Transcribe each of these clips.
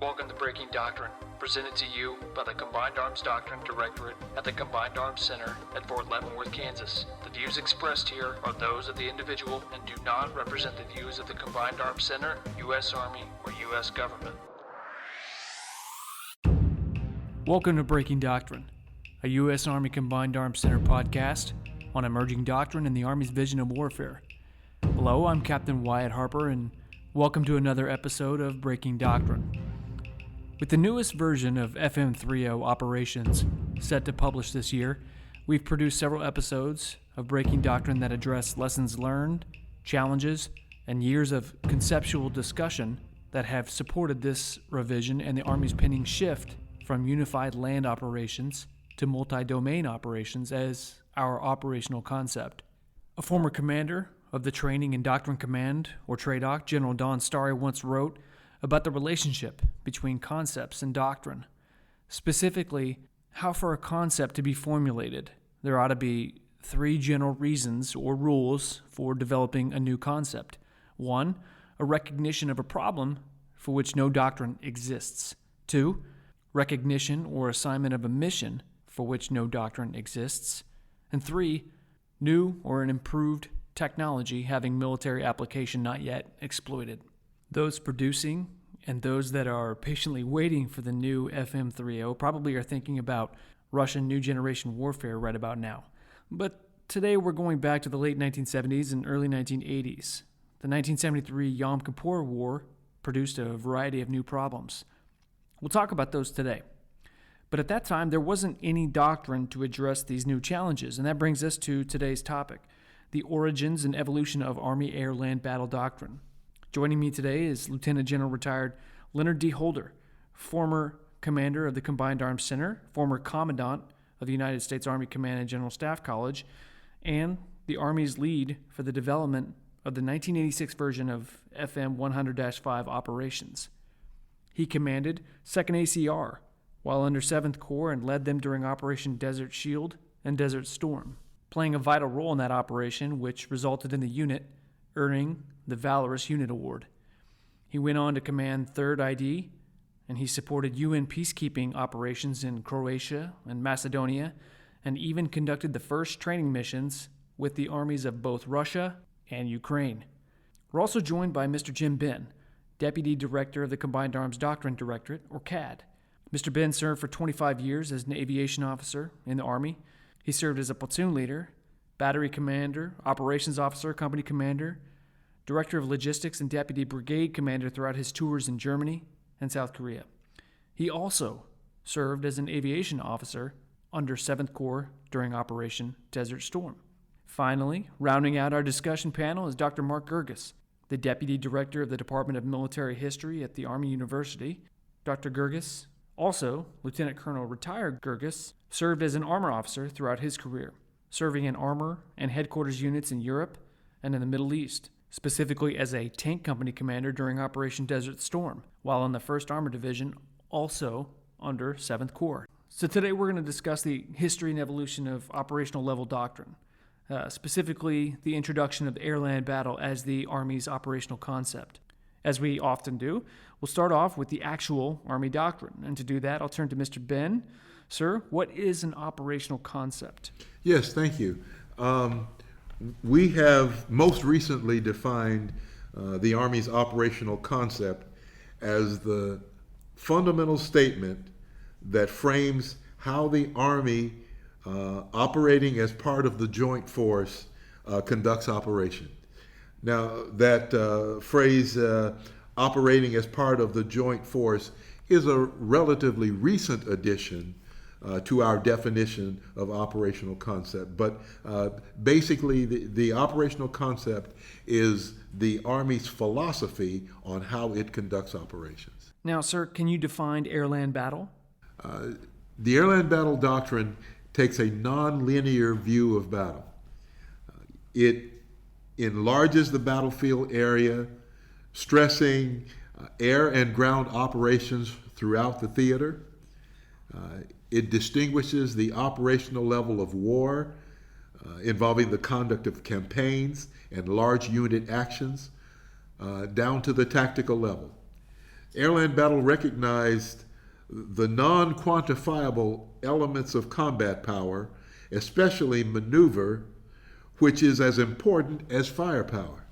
Welcome to Breaking Doctrine, presented to you by the Combined Arms Doctrine Directorate at the Combined Arms Center at Fort Leavenworth, Kansas. The views expressed here are those of the individual and do not represent the views of the Combined Arms Center, U.S. Army, or U.S. government. Welcome to Breaking Doctrine, a U.S. Army Combined Arms Center podcast on emerging doctrine and the Army's vision of warfare. Hello, I'm Captain Wyatt Harper, and welcome to another episode of Breaking Doctrine. With the newest version of FM 3.0 operations set to publish this year, we've produced several episodes of Breaking Doctrine that address lessons learned, challenges, and years of conceptual discussion that have supported this revision and the Army's pending shift from unified land operations to multi-domain operations as our operational concept. A former commander of the Training and Doctrine Command, or TRADOC, General Don Starry, once wrote about the relationship between concepts and doctrine. Specifically, how for a concept to be formulated, there ought to be three general reasons or rules for developing a new concept. 1, a recognition of a problem for which no doctrine exists. 2, recognition or assignment of a mission for which no doctrine exists. And 3, new or an improved technology having military application not yet exploited. Those producing and those that are patiently waiting for the new FM 3.0 probably are thinking about Russian new generation warfare right about now. But today we're going back to the late 1970s and early 1980s. The 1973 Yom Kippur War produced a variety of new problems. We'll talk about those today. But at that time, there wasn't any doctrine to address these new challenges, and that brings us to today's topic, the origins and evolution of Army AirLand Battle Doctrine. Joining me today is Lieutenant General retired Leonard D. former commander of the Combined Arms Center, former commandant of the United States Army Command and General Staff College, and the Army's lead for the development of the 1986 version of FM 100-5 operations. He commanded 2nd ACR while under 7th Corps and led them during Operation Desert Shield and Desert Storm, playing a vital role in that operation, which resulted in the unit earning the Valorous Unit Award. He went on to command 3rd ID, and he supported UN peacekeeping operations in Croatia and Macedonia, and even conducted the first training missions with the armies of both Russia and Ukraine. We're also joined by Mr. Jim Benn, Deputy Director of the Combined Arms Doctrine Directorate, or CAD. Mr. Benn served for 25 years as an aviation officer in the Army. He served as a platoon leader, battery commander, operations officer, company commander, director of logistics, and deputy brigade commander throughout his tours in Germany and South Korea. He also served as an aviation officer under 7th Corps during Operation Desert Storm. Finally, rounding out our discussion panel is Dr. Mark Gerges, the deputy director of the Department of Military History at the Army University. Dr. Gerges, also Lieutenant Colonel retired Gerges, served as an armor officer throughout his career, serving in armor and headquarters units in Europe and in the Middle East, specifically as a tank company commander during Operation Desert Storm, while in the 1st Armored Division, also under 7th Corps. So today we're going to discuss the history and evolution of operational level doctrine, specifically the introduction of AirLand Battle as the Army's operational concept. As we often do, we'll start off with the actual Army doctrine, and to do that, I'll turn to Mr. Benn. Sir, what is an operational concept? Yes, thank you. We have most recently defined the Army's operational concept as the fundamental statement that frames how the Army, operating as part of the joint force, conducts operation. Now, that phrase, operating as part of the joint force, is a relatively recent addition to our definition of operational concept. But basically, the operational concept is the Army's philosophy on how it conducts operations. Now, sir, can you define AirLand Battle? The AirLand Battle Doctrine takes a non-linear view of battle. It enlarges the battlefield area, stressing air and ground operations throughout the theater. It distinguishes the operational level of war involving the conduct of campaigns and large unit actions down to the tactical level. AirLand Battle recognized the non-quantifiable elements of combat power, especially maneuver, which is as important as firepower.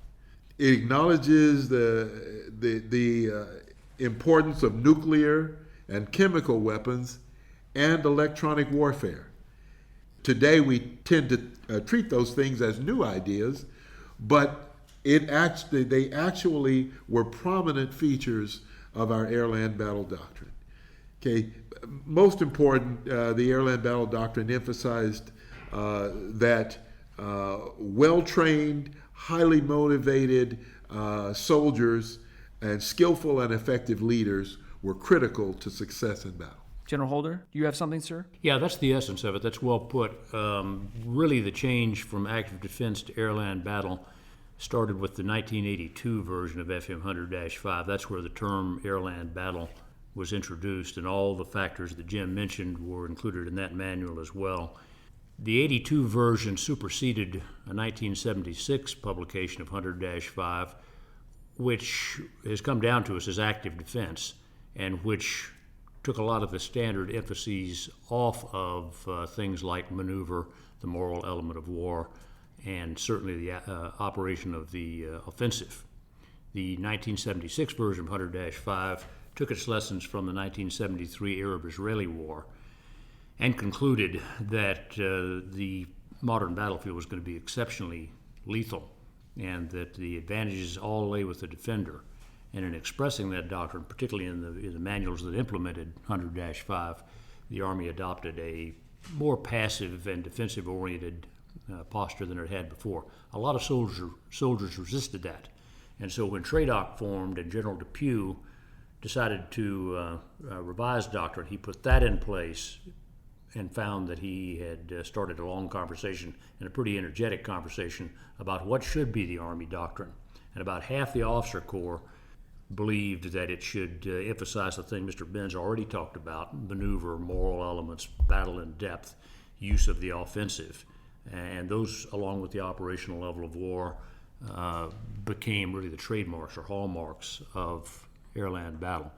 It acknowledges the importance of nuclear and chemical weapons and electronic warfare. Today we tend to treat those things as new ideas, but they actually were prominent features of our AirLand Battle Doctrine. Okay, most important, the AirLand Battle Doctrine emphasized that well-trained, highly motivated soldiers and skillful and effective leaders were critical to success in battle. General Holder, do you have something, sir? Yeah, that's the essence of it. That's well put. Really, the change from active defense to AirLand Battle started with the 1982 version of FM 100-5. That's where the term AirLand Battle was introduced, and all the factors that Jim mentioned were included in that manual as well. The 82 version superseded a 1976 publication of 100-5, which has come down to us as active defense, and which took a lot of the standard emphases off of things like maneuver, the moral element of war, and certainly the operation of the offensive. The 1976 version of 100-5 took its lessons from the 1973 Arab-Israeli War and concluded that the modern battlefield was going to be exceptionally lethal and that the advantages all lay with the defender. And in expressing that doctrine, particularly in the manuals that implemented 100-5, the Army adopted a more passive and defensive-oriented posture than it had before. A lot of soldiers resisted that. And so when TRADOC formed and General Depew decided to revise doctrine, he put that in place and found that he had started a long conversation and a pretty energetic conversation about what should be the Army doctrine. And about half the officer corps believed that it should emphasize the thing Mr. Benn's already talked about: maneuver, moral elements, battle in depth, use of the offensive. And those, along with the operational level of war, became really the trademarks or hallmarks of AirLand Battle.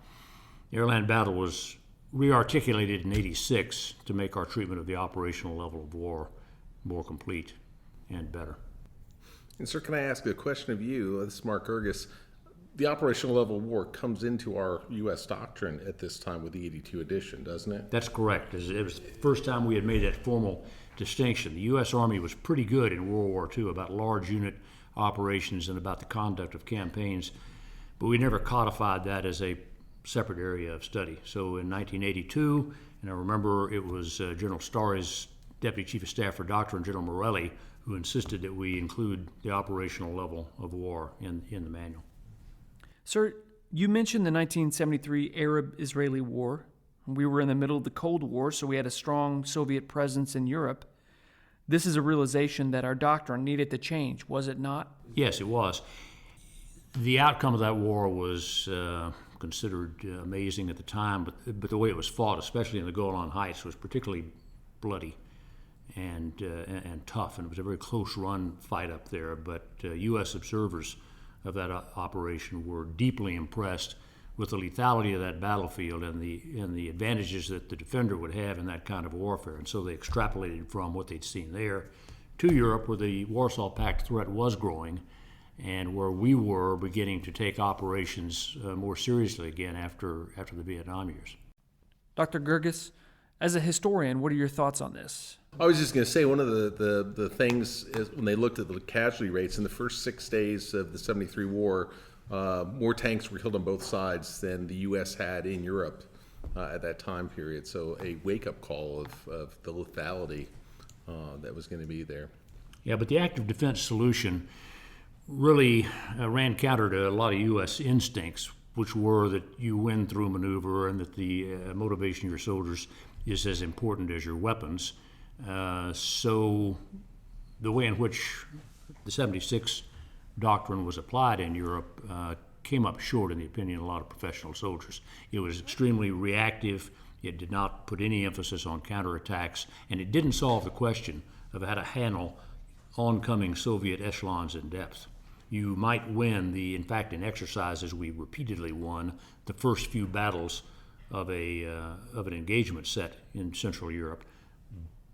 AirLand Battle was re-articulated in '86 to make our treatment of the operational level of war more complete and better. And sir, can I ask a question of you? This is Mark Gerges. The operational level of war comes into our U.S. doctrine at this time with the 82 edition, doesn't it? That's correct. It was the first time we had made that formal distinction. The U.S. Army was pretty good in World War II about large unit operations and about the conduct of campaigns, but we never codified that as a separate area of study. So in 1982, and I remember it was General Starry's Deputy Chief of Staff for Doctrine, General Morelli, who insisted that we include the operational level of war in the manual. Sir, you mentioned the 1973 Arab-Israeli War. We were in the middle of the Cold War, so we had a strong Soviet presence in Europe. This is a realization that our doctrine needed to change, was it not? Yes, it was. The outcome of that war was considered amazing at the time, but the way it was fought, especially in the Golan Heights, was particularly bloody and tough, and it was a very close-run fight up there. But U.S. observers of that operation were deeply impressed with the lethality of that battlefield and the advantages that the defender would have in that kind of warfare. And so they extrapolated from what they'd seen there to Europe, where the Warsaw Pact threat was growing and where we were beginning to take operations more seriously again after the Vietnam years. Dr. Gerges, as a historian, what are your thoughts on this? I was just going to say, one of the things is when they looked at the casualty rates in the first 6 days of the 73 war, more tanks were killed on both sides than the U.S. had in Europe at that time period. So a wake-up call of the lethality that was going to be there. Yeah, but the active defense solution really ran counter to a lot of U.S. instincts, which were that you win through maneuver and that the motivation of your soldiers is as important as your weapons. So the way in which the 76 doctrine was applied in Europe came up short, in the opinion of a lot of professional soldiers. It was extremely reactive. It did not put any emphasis on counterattacks, and it didn't solve the question of how to handle oncoming Soviet echelons in depth. you might win in fact, in exercises, we repeatedly won the first few battles of an engagement set in Central Europe.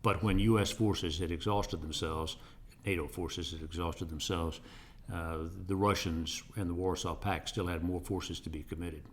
But when U.S. forces had exhausted themselves, NATO forces had exhausted themselves, the Russians and the Warsaw Pact still had more forces to be committed.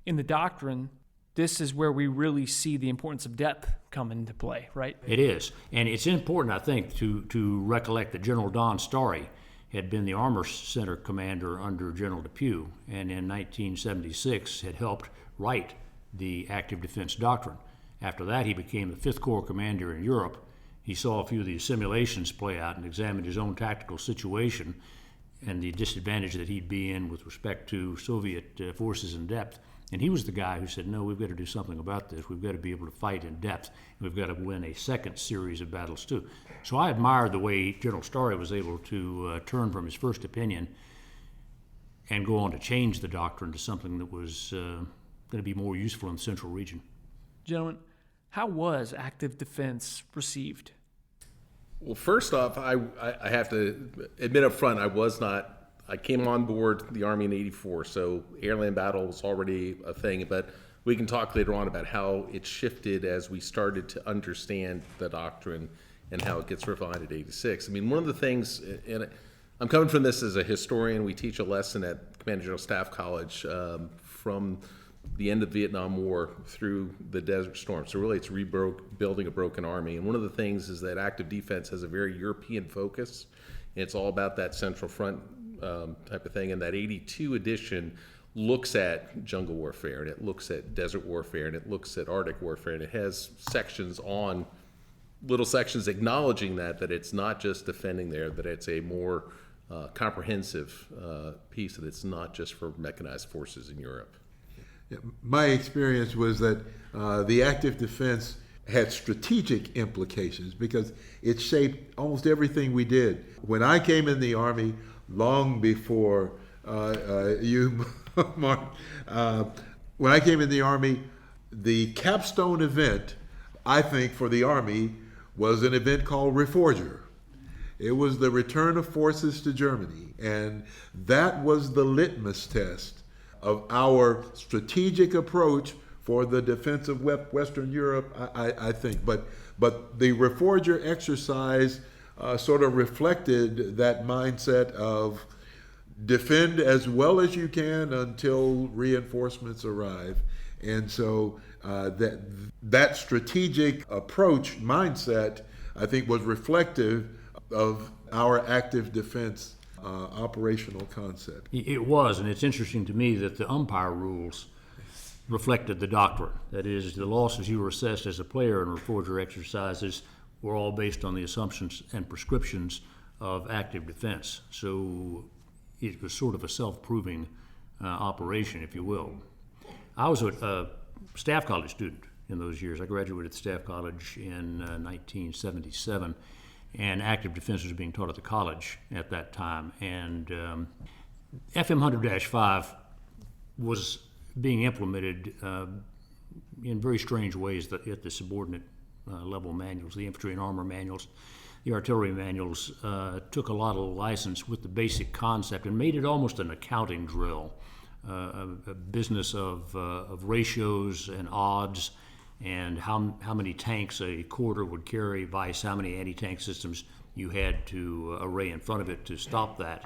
In the doctrine, this is where we really see the importance of depth come into play, right? It is. And it's important, I think, to recollect that General Don Starry had been the Armor Center commander under General Depew, and in 1976 had helped write the Active Defense Doctrine. After that, he became the 5th Corps commander in Europe. He saw a few of these simulations play out and examined his own tactical situation and the disadvantage that he'd be in with respect to Soviet forces in depth. And he was the guy who said, no, we've got to do something about this. We've got to be able to fight in depth. We've got to win a second series of battles, too. So I admired the way General Starry was able to turn from his first opinion and go on to change the doctrine to something that was going to be more useful in the Central region. Gentlemen, how was active defense received? Well, first off, I have to admit up front, I came on board the Army in '84, so AirLand Battle was already a thing, but we can talk later on about how it shifted as we started to understand the doctrine and how it gets refined at '86. I mean, one of the things, and I'm coming from this as a historian, we teach a lesson at Command General Staff College from the end of the Vietnam War through the Desert Storm. So really it's rebuilding a broken army. And one of the things is that active defense has a very European focus. It's all about that Central Front type of thing. And that 82 edition looks at jungle warfare, and it looks at desert warfare, and it looks at Arctic warfare, and it has sections on, little sections acknowledging that it's not just defending there, that it's a more comprehensive piece, that it's not just for mechanized forces in Europe. Yeah, my experience was that the active defense had strategic implications because it shaped almost everything we did. When I came in the Army, long before you, Mark, when I came in the Army, the capstone event, I think, for the Army was an event called Reforger. It was the return of forces to Germany, and that was the litmus test of our strategic approach for the defense of Western Europe, I think. But the Reforger exercise sort of reflected that mindset of defend as well as you can until reinforcements arrive. And so that strategic approach mindset, I think, was reflective of our active defense operational concept. It was, and it's interesting to me that the umpire rules reflected the doctrine. That is, the losses you were assessed as a player in Reforger exercises were all based on the assumptions and prescriptions of active defense. So it was sort of a self-proving operation, if you will. I was a Staff College student in those years. I graduated Staff College in 1977. And active defense was being taught at the college at that time. And FM 100-5 was being implemented in very strange ways at the subordinate level manuals. The infantry and armor manuals, the artillery manuals took a lot of license with the basic concept and made it almost an accounting drill, a business of ratios and odds, and how many tanks a quarter would carry, vice how many anti-tank systems you had to array in front of it to stop that.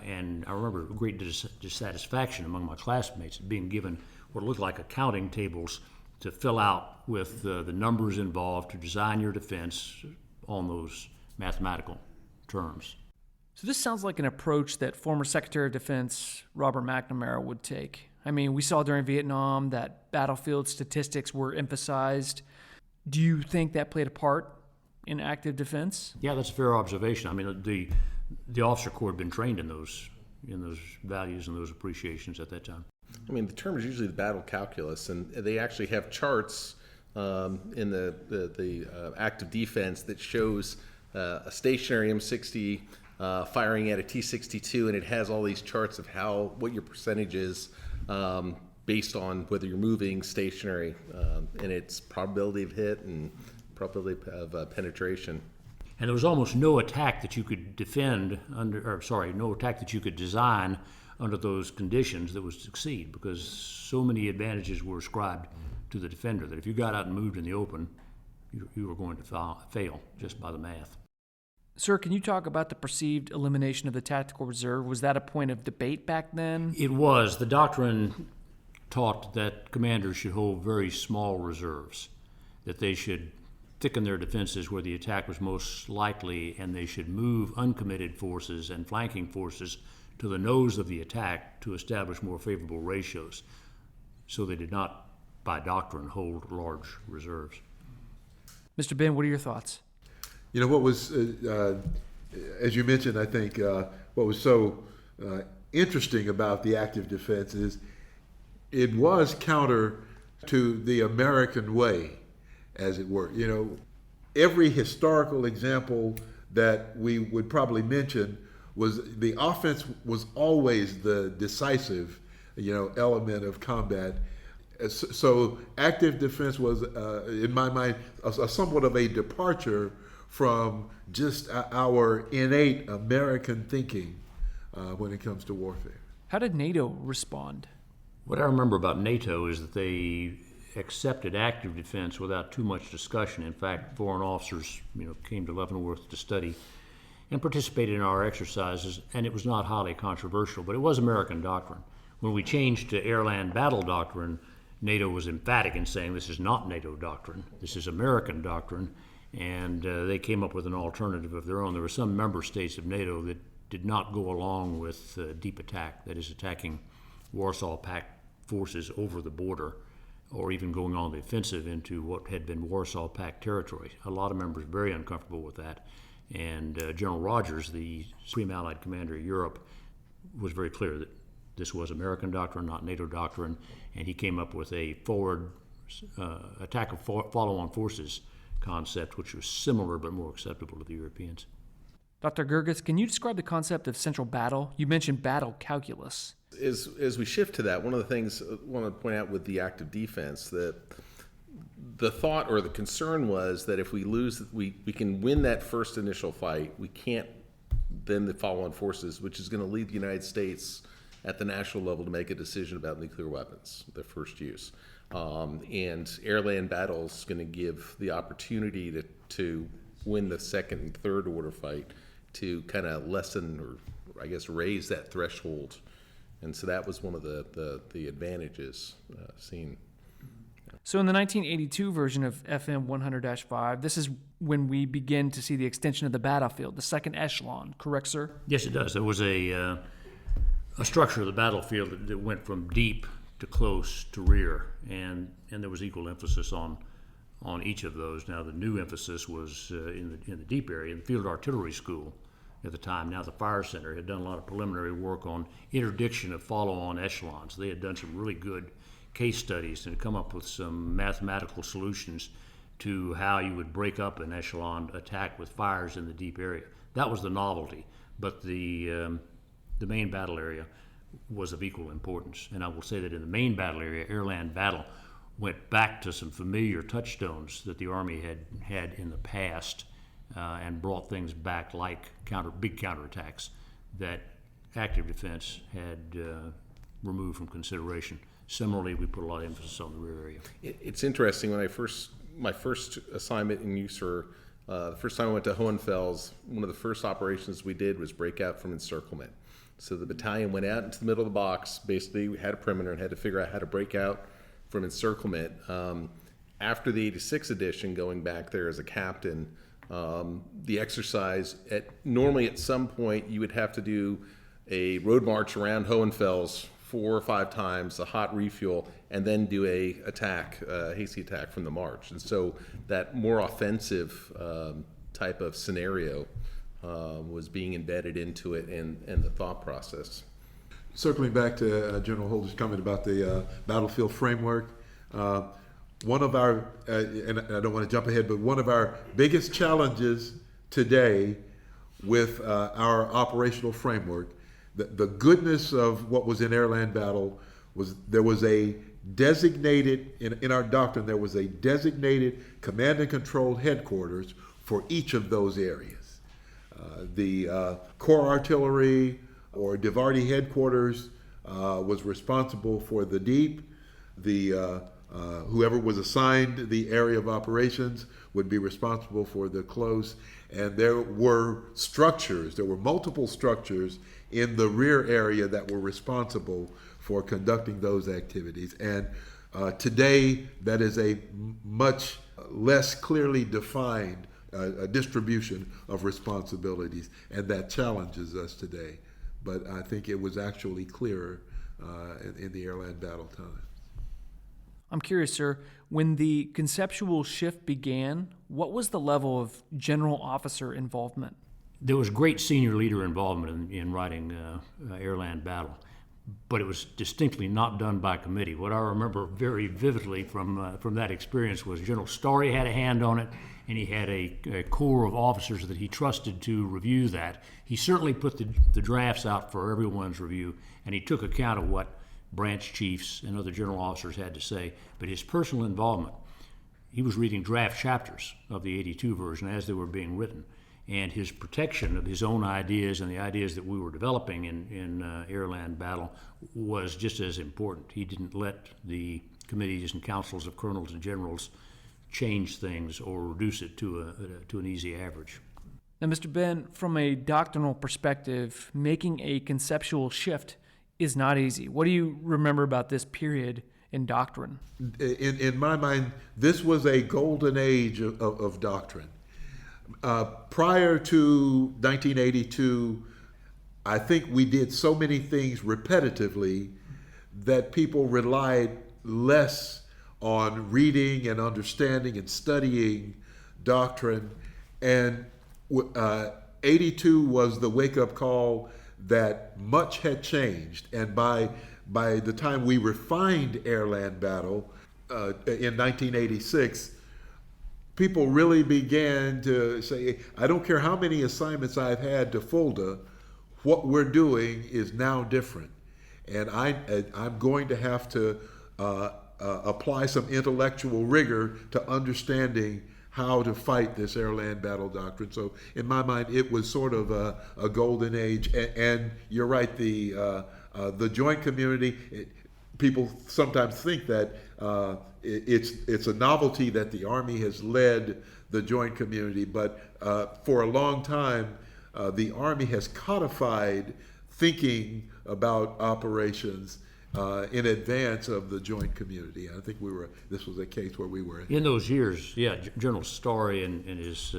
And I remember great dissatisfaction among my classmates being given what looked like accounting tables to fill out with the numbers involved to design your defense on those mathematical terms. So this sounds like an approach that former Secretary of Defense Robert McNamara would take. I mean, we saw during Vietnam that battlefield statistics were emphasized. Do you think that played a part in active defense? Yeah, that's a fair observation. I mean, the officer corps had been trained in those values and those appreciations at that time. I mean, the term is usually the battle calculus, and they actually have charts in the active defense that shows a stationary M60 firing at a T-62, and it has all these charts of what your percentage is based on whether you're moving, stationary, and its probability of hit and probability of penetration. And there was almost no attack that you could no attack that you could design under those conditions that would succeed, because so many advantages were ascribed to the defender that if you got out and moved in the open, you were going to fail just by the math. Sir, can you talk about the perceived elimination of the tactical reserve? Was that a point of debate back then? It was. The doctrine taught that commanders should hold very small reserves, that they should thicken their defenses where the attack was most likely, and they should move uncommitted forces and flanking forces to the nose of the attack to establish more favorable ratios. So they did not, by doctrine, hold large reserves. Mr. Benn, what are your thoughts? You know, what was, as you mentioned, I think, what was so interesting about the active defense is it was counter to the American way, as it were. You know, every historical example that we would probably mention was the offense was always the decisive, element of combat. So active defense was, in my mind, a somewhat of a departure from just our innate American thinking when it comes to warfare. How did NATO respond? What I remember about NATO is that they accepted active defense without too much discussion. In fact, foreign officers, came to Leavenworth to study and participated in our exercises, and it was not highly controversial, but it was American doctrine. When we changed to AirLand Battle doctrine, NATO was emphatic in saying this is not NATO doctrine, this is American doctrine, and they came up with an alternative of their own. There were some member states of NATO that did not go along with deep attack, that is, attacking Warsaw Pact forces over the border, or even going on the offensive into what had been Warsaw Pact territory. A lot of members very uncomfortable with that. And General Rogers, the Supreme Allied Commander of Europe, was very clear that this was American doctrine, not NATO doctrine, and he came up with a forward attack of follow-on forces concept, which was similar but more acceptable to the Europeans. Dr. Gerges, can you describe the concept of central battle? You mentioned battle calculus. As we shift to that, one of the things I want to point out with the active defense, that the thought or the concern was that if we lose, we can win that first initial fight, we can't then the follow-on forces, which is going to lead the United States at the national level to make a decision about nuclear weapons, their first use. And AirLand Battle is going to give the opportunity to win the second and third order fight, to kind of lessen or I guess raise that threshold. And so that was one of the advantages seen. So in the 1982 version of FM 100-5, this is when we begin to see the extension of the battlefield, the second echelon, correct, sir? Yes, it does. There was a structure of the battlefield that went from deep to close to rear, and there was equal emphasis on each of those. Now, the new emphasis was in the deep area. In the Field Artillery School at the time, now the Fire Center, had done a lot of preliminary work on interdiction of follow-on echelons. They had done some really good case studies and come up with some mathematical solutions to how you would break up an echelon attack with fires in the deep area. That was the novelty, but the main battle area was of equal importance. And I will say that in the main battle area, AirLand Battle went back to some familiar touchstones that the Army had in the past, and brought things back like big counterattacks that active defense had removed from consideration. Similarly, we put a lot of emphasis on the rear area. It's interesting, when my first assignment in USER, the first time I went to Hohenfels, one of the first operations we did was break out from encirclement. So the battalion went out into the middle of the box. Basically, we had a perimeter and had to figure out how to break out from encirclement. After the 86 edition, going back there as a captain, the exercise, normally at some point you would have to do a road march around Hohenfels 4 or 5 times, a hot refuel, and then do a hasty attack from the march. And so that more offensive type of scenario was being embedded into it, and the thought process. Circling back to General Holder's comment about the battlefield framework, one of our, and I don't want to jump ahead, but one of our biggest challenges today with our operational framework, the goodness of what was in AirLand Battle was there was a designated, in our doctrine, there was a designated command and control headquarters for each of those areas. The Corps Artillery or DIVARTY headquarters was responsible for the deep. The whoever was assigned the area of operations would be responsible for the close. And there were multiple structures in the rear area that were responsible for conducting those activities. And today, that is a much less clearly defined distribution of responsibilities, and that challenges us today. But I think it was actually clearer in the AirLand Battle time. I'm curious, sir, when the conceptual shift began, what was the level of general officer involvement? There was great senior leader involvement in writing AirLand Battle, but it was distinctly not done by committee. What I remember very vividly from that experience was General Story had a hand on it, and he had a corps of officers that he trusted to review that. He certainly put the drafts out for everyone's review, and he took account of what branch chiefs and other general officers had to say, but his personal involvement, he was reading draft chapters of the 82 version as they were being written, and his protection of his own ideas and the ideas that we were developing in AirLand Battle was just as important. He didn't let the committees and councils of colonels and generals change things or reduce it to an easy average. Now, Mr. Benn, from a doctrinal perspective, making a conceptual shift is not easy. What do you remember about this period in doctrine? In my mind, this was a golden age of doctrine. Prior to 1982, I think we did so many things repetitively that people relied less on reading and understanding and studying doctrine. And 82 was the wake-up call that much had changed. And by the time we refined AirLand Battle in 1986, people really began to say, I don't care how many assignments I've had to Fulda, what we're doing is now different. And I'm going to have to apply some intellectual rigor to understanding how to fight this AirLand Battle doctrine. So in my mind, it was sort of a golden age. And you're right, the joint community, people sometimes think that it's a novelty that the Army has led the joint community, but for a long time, the Army has codified thinking about operations in advance of the joint community. I think this was a case where we were. In those years, General Story and his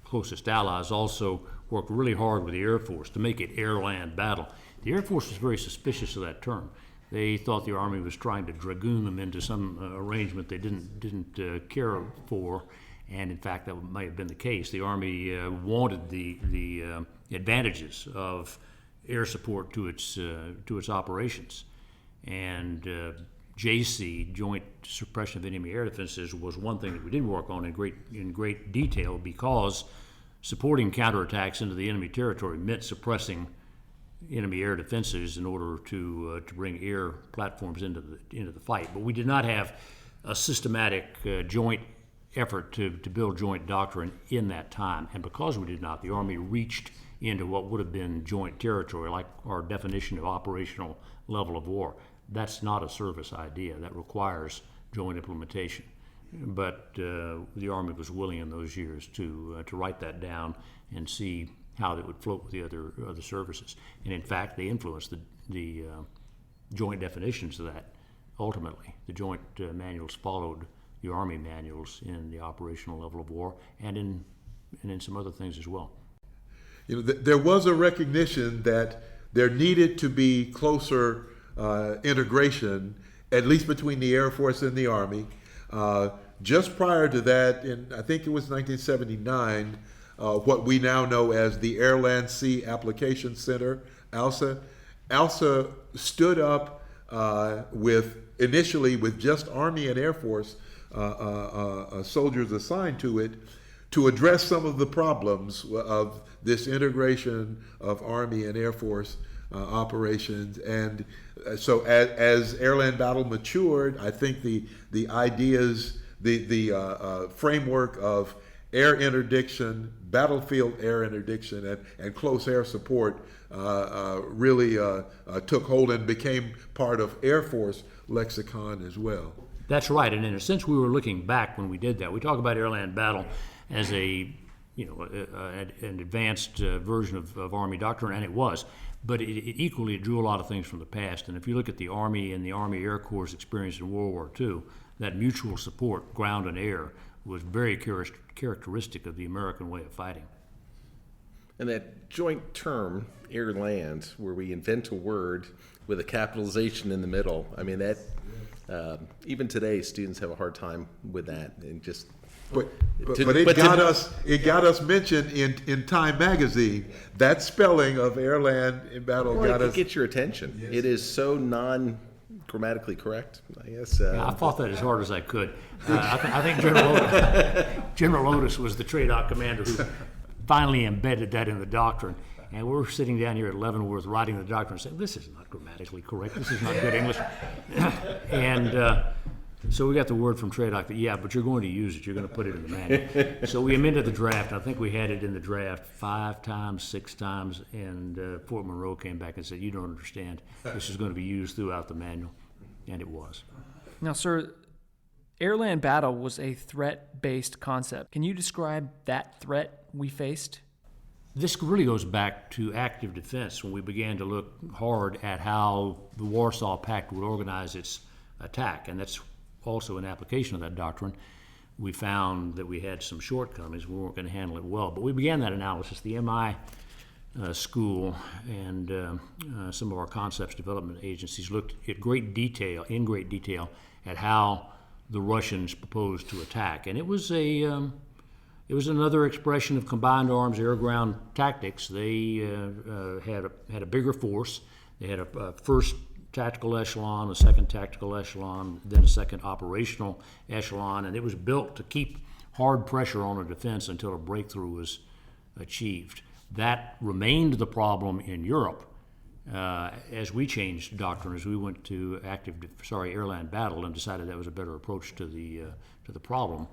closest allies also worked really hard with the Air Force to make it AirLand Battle. The Air Force was very suspicious of that term. They thought the Army was trying to dragoon them into some arrangement they didn't care for, and in fact that might have been the case. The Army wanted the advantages of air support to its operations, and JC, Joint Suppression of Enemy Air Defenses, was one thing that we did work on in great detail, because supporting counterattacks into the enemy territory meant suppressing enemy air defenses in order to bring air platforms into the fight. But we did not have a systematic joint effort to build joint doctrine in that time. And because we did not, the Army reached into what would have been joint territory, like our definition of operational level of war. That's not a service idea. That requires joint implementation. But the Army was willing in those years to write that down and see how that would float with the other services. And in fact, they influenced the joint definitions of that. Ultimately, the joint manuals followed the Army manuals in the operational level of war, and in some other things as well. There was a recognition that there needed to be closer integration, at least between the Air Force and the Army. Just prior to that, I think it was 1979, what we now know as the AirLand Sea Application Center, ALSA. ALSA stood up initially with just Army and Air Force soldiers assigned to it to address some of the problems of this integration of Army and Air Force operations. And so as AirLand Battle matured, I think the ideas, the framework of air interdiction, battlefield air interdiction, and close air support really took hold and became part of Air Force lexicon as well. That's right, and in a sense, we were looking back when we did that. We talk about AirLand Battle as an advanced version of Army doctrine, and it was. But it equally drew a lot of things from the past. And if you look at the Army and the Army Air Corps' experience in World War II, that mutual support, ground and air, was very characteristic of the American way of fighting. And that joint term, air-land, where we invent a word with a capitalization in the middle, I mean, that even today, students have a hard time with that. And just But it got us mentioned in Time magazine. That spelling of AirLand Battle got us. It gets your attention. Yes. It is so non-grammatically correct, I guess. I fought that as hard as I could. I think General Otis was the TRADOC commander who finally embedded that in the doctrine. And we're sitting down here at Leavenworth writing the doctrine and saying, this is not grammatically correct. This is not good English. And so we got the word from TRADOC that, yeah, but you're going to use it. You're going to put it in the manual. So we amended the draft. I think we had it in the draft 5 times, 6 times, and Fort Monroe came back and said, you don't understand. This is going to be used throughout the manual. And it was. Now, sir, AirLand Battle was a threat-based concept. Can you describe that threat we faced? This really goes back to active defense when we began to look hard at how the Warsaw Pact would organize its attack, and that's also an application of that doctrine. We found that we had some shortcomings. We weren't going to handle it well, but we began that analysis. The MI school and some of our concepts development agencies looked at great detail at how the Russians proposed to attack, and it was another expression of combined arms air-ground tactics. They had a bigger force. They had a first tactical echelon, a second tactical echelon, then a second operational echelon, and it was built to keep hard pressure on a defense until a breakthrough was achieved. That remained the problem in Europe as we changed doctrine, as we went to AirLand Battle and decided that was a better approach to the problem.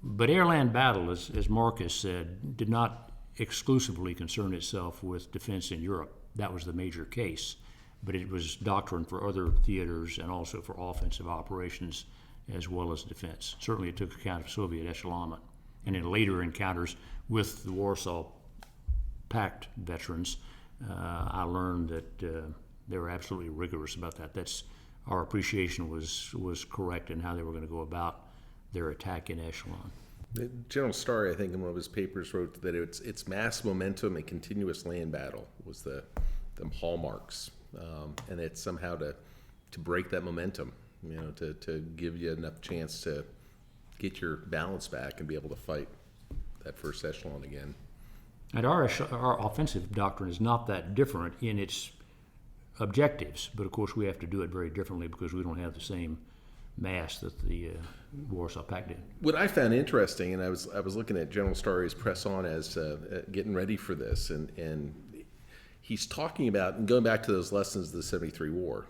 But AirLand Battle, as Mark has said, did not exclusively concern itself with defense in Europe. That was the major case. But it was doctrine for other theaters and also for offensive operations as well as defense. Certainly it took account of Soviet echelonment. And in later encounters with the Warsaw Pact veterans, I learned that they were absolutely rigorous about that. Our appreciation was correct in how they were going to go about their attack in echelon. General Starr, I think, in one of his papers wrote that it's mass momentum and continuous land battle was the hallmarks, and it's somehow to break that momentum, to give you enough chance to get your balance back and be able to fight that first echelon again. And our offensive doctrine is not that different in its objectives, but of course we have to do it very differently because we don't have the same mass that the Warsaw Pact did. What I found interesting, and I was looking at General Starry's press on as getting ready for this, and he's talking about, and going back to those lessons of the 73 war,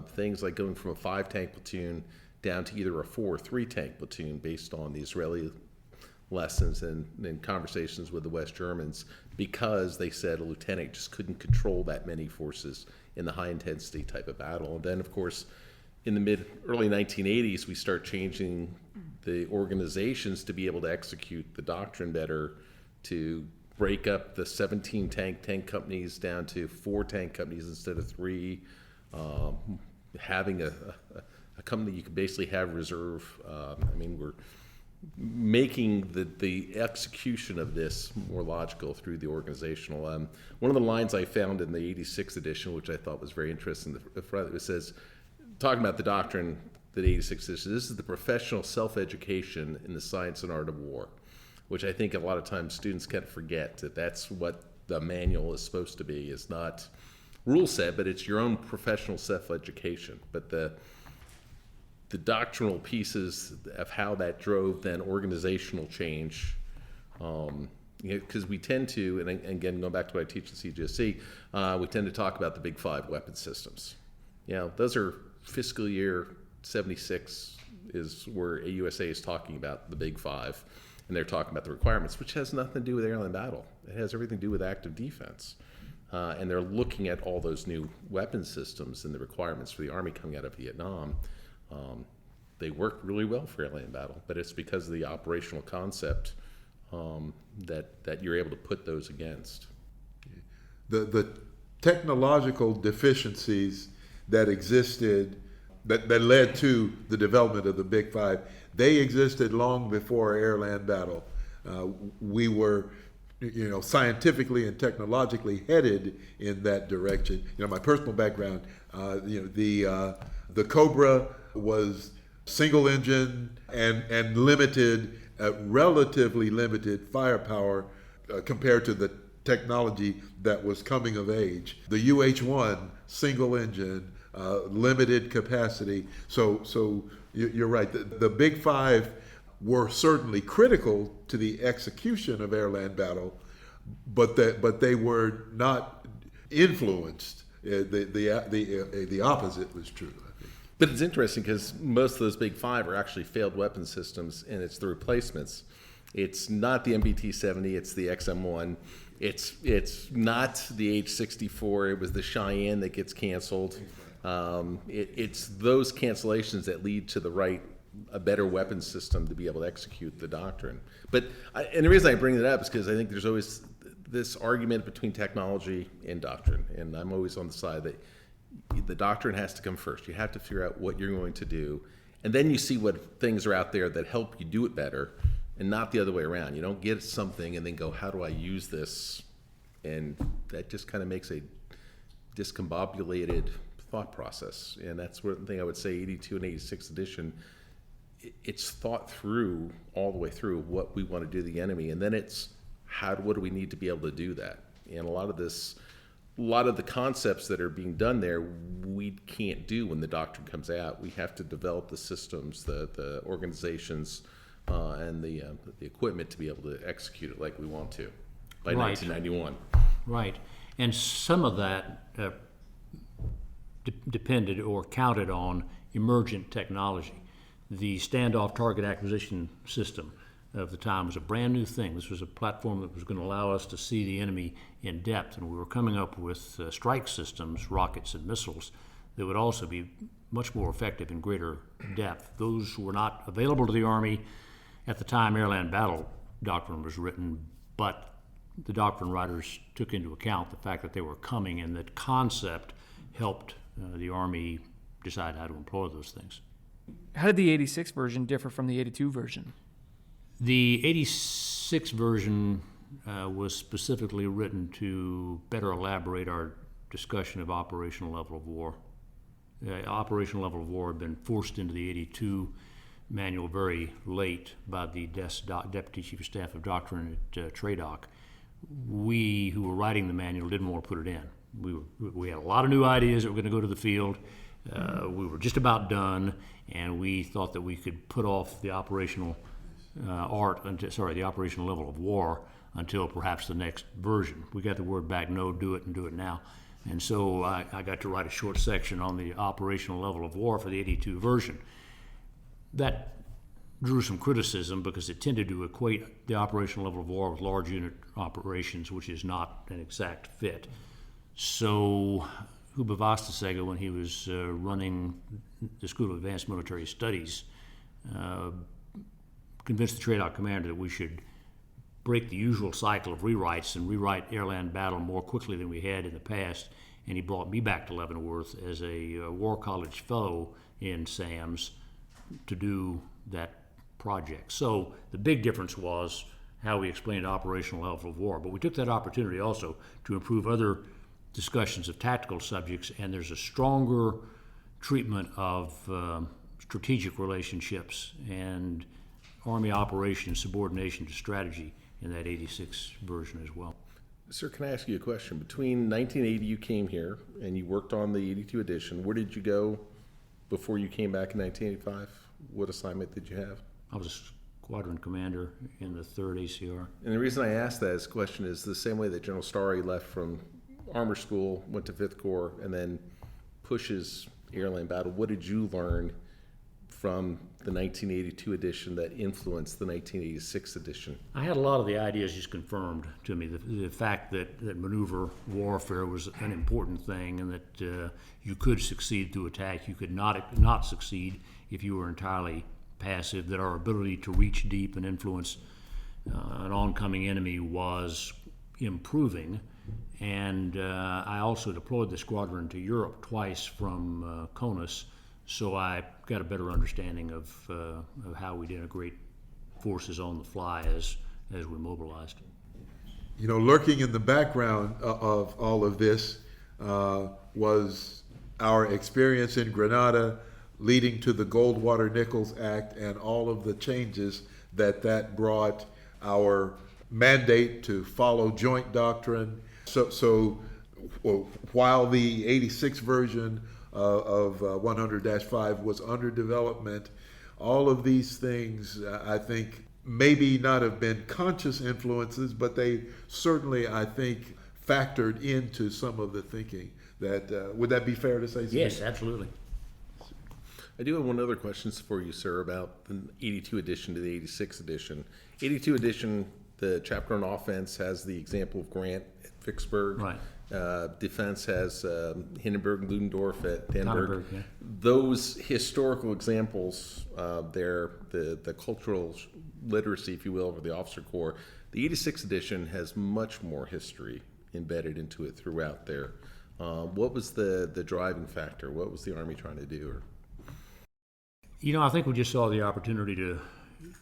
things like going from a 5-tank platoon down to either a 4 or 3-tank platoon based on the Israeli lessons and conversations with the West Germans, because they said a lieutenant just couldn't control that many forces in the high-intensity type of battle. And then, of course, in the early 1980s, we start changing the organizations to be able to execute the doctrine better, to break up the 17-tank tank companies down to 4 tank companies instead of 3, having a company you could basically have reserve. We're making the execution of this more logical through the organizational. One of the lines I found in the 86 edition, which I thought was very interesting, the front, it says, talking about the doctrine that 86 is, this is the professional self-education in the science and art of war, which I think a lot of times students kind of forget that that's what the manual is supposed to be. It's not rule set, but it's your own professional self-education. But the doctrinal pieces of how that drove then organizational change, because we tend to, and again, going back to what I teach at CGSC, we tend to talk about the big 5 weapon systems. Those are fiscal year 76 is where AUSA is talking about the big 5. and they're talking about the requirements, which has nothing to do with AirLand Battle. It has everything to do with active defense. And they're looking at all those new weapon systems and the requirements for the Army coming out of Vietnam. They work really well for AirLand Battle, but it's because of the operational concept that you're able to put those against. The technological deficiencies that existed, that led to the development of the Big Five, they existed long before AirLand Battle. We were, scientifically and technologically headed in that direction. My personal background, the Cobra was single engine and limited, relatively limited firepower compared to the technology that was coming of age. The UH-1, single engine, limited capacity. So you're right. The Big Five were certainly critical to the execution of AirLand Battle, but they were not influenced. The opposite was true, I think. But it's interesting because most of those Big Five are actually failed weapon systems, and it's the replacements. It's not the MBT-70, it's the XM-1. It's not the H-64, it was the Cheyenne that gets canceled. It's those cancellations that lead to a better weapon system to be able to execute the doctrine. And the reason I bring that up is because I think there's always this argument between technology and doctrine, and I'm always on the side that the doctrine has to come first. You have to figure out what you're going to do, and then you see what things are out there that help you do it better, and not the other way around. You don't get something and then go, how do I use this? And that just kind of makes a discombobulated thought process. And that's one thing I would say 82 and 86 edition, it's thought through all the way through what we want to do to the enemy. And then it's what do we need to be able to do that? And a lot of the concepts that are being done there, we can't do when the doctrine comes out. We have to develop the systems, the organizations, and the equipment to be able to execute it like we want to by 1991. Right. And some of that depended or counted on emergent technology. The standoff target acquisition system of the time was a brand new thing. This was a platform that was going to allow us to see the enemy in depth, and we were coming up with strike systems, rockets and missiles, that would also be much more effective in greater depth. Those were not available to the Army at the time AirLand Battle doctrine was written, but the doctrine writers took into account the fact that they were coming, and that concept helped the Army decide how to employ those things. How did the 86 version differ from the 82 version? The 86 version was specifically written to better elaborate our discussion of operational level of war. Operational level of war had been forced into the 82 manual very late by the Deputy Chief of Staff of Doctrine at TRADOC. We who were writing the manual didn't want to put it in. We had a lot of new ideas that were going to go to the field. We were just about done, and we thought that we could put off the operational the operational level of war until perhaps the next version. We got the word back, no, do it and do it now. And so I got to write a short section on the operational level of war for the 82 version. That drew some criticism because it tended to equate the operational level of war with large unit operations, which is not an exact fit. So Huba Vastasega, when he was running the School of Advanced Military Studies, convinced the TRADOC commander that we should break the usual cycle of rewrites and rewrite AirLand Battle more quickly than we had in the past. And he brought me back to Leavenworth as a War College fellow in SAMS to do that project. So the big difference was how we explained operational level of war. But we took that opportunity also to improve other discussions of tactical subjects, and there's a stronger treatment of strategic relationships and Army operations subordination to strategy in that 86 version as well. Sir, can I ask you a question? Between 1980, you came here and you worked on the 82 edition. Where did you go before you came back in 1985? What assignment did you have? I was a squadron commander in the 3rd ACR. And the reason I asked that as a question is the same way that General Starry left from Armor School, went to 5th Corps, and then pushes AirLand Battle. What did you learn from the 1982 edition that influenced the 1986 edition? I had a lot of the ideas just confirmed to me. The fact that maneuver warfare was an important thing, and that you could succeed through attack. You could not succeed if you were entirely passive. That our ability to reach deep and influence an oncoming enemy was improving. And I also deployed the squadron to Europe twice from CONUS, so I got a better understanding of how we'd integrate forces on the fly as we mobilized. You know, lurking in the background of all of this was our experience in Grenada, leading to the Goldwater-Nichols Act and all of the changes that brought, our mandate to follow joint doctrine. So while the 86 version of 100-5 was under development, all of these things, I think, maybe not have been conscious influences, but they certainly, I think, factored into some of the thinking. Would that be fair to say? Yes, absolutely. I do have one other question for you, sir, about the 82 edition to the 86 edition. 82 edition, the chapter on offense has the example of Grant at Vicksburg. Right. Defense has Hindenburg, Ludendorff at Danburg. Yeah. Those historical examples, the cultural literacy, if you will, of the officer corps. The 86 edition has much more history embedded into it throughout there. What was the driving factor? What was the Army trying to do? You know, I think we just saw the opportunity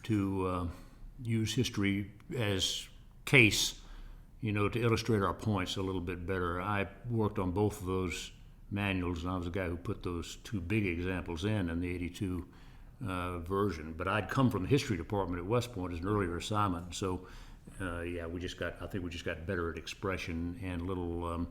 to use history as case, you know, to illustrate our points a little bit better. I worked on both of those manuals, and I was the guy who put those two big examples in the 82 version. But I'd come from the history department at West Point as an earlier assignment, so I think we just got better at expression and a little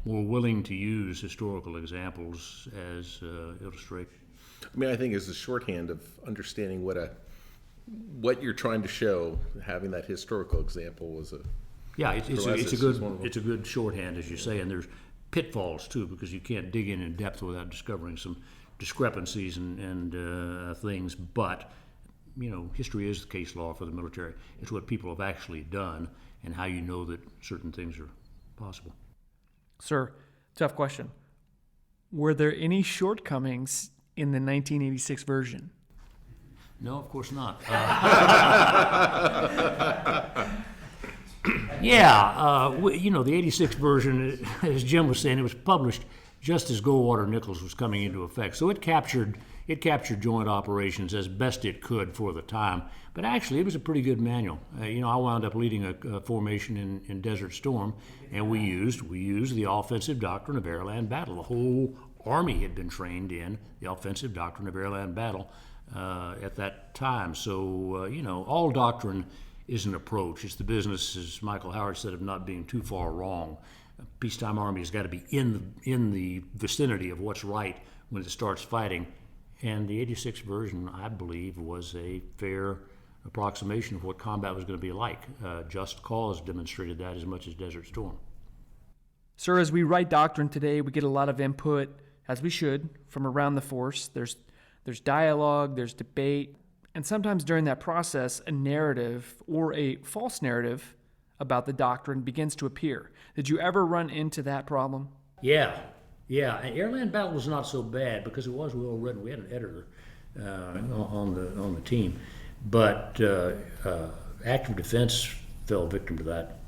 more willing to use historical examples as illustration. I mean, I think as a shorthand of understanding what you're trying to show, having that historical example was it's a good shorthand, as you say, and there's pitfalls too, because you can't dig in depth without discovering some discrepancies and things. But you know, history is the case law for the military. It's what people have actually done and how you know that certain things are possible. Sir, tough question. Were there any shortcomings in the 1986 version? No, of course not. You know, the 86 version, as Jim was saying, it was published just as Goldwater-Nichols was coming into effect. So it captured joint operations as best it could for the time. But actually, it was a pretty good manual. You know, I wound up leading a formation in Desert Storm, and we used the offensive doctrine of AirLand Battle. The whole Army had been trained in the offensive doctrine of AirLand Battle at that time. So, you know, all doctrine is an approach. It's the business, as Michael Howard said, of not being too far wrong. A peacetime Army has got to be in the vicinity of what's right when it starts fighting. And the 86 version, I believe, was a fair approximation of what combat was going to be like. Just Cause demonstrated that as much as Desert Storm. Sir, as we write doctrine today, we get a lot of input, as we should, from around the force. There's dialogue, there's debate, and sometimes during that process, a narrative or a false narrative about the doctrine begins to appear. Did you ever run into that problem? Yeah. And AirLand Battle was not so bad because it was well written. We had an editor on the team, but active defense fell victim to that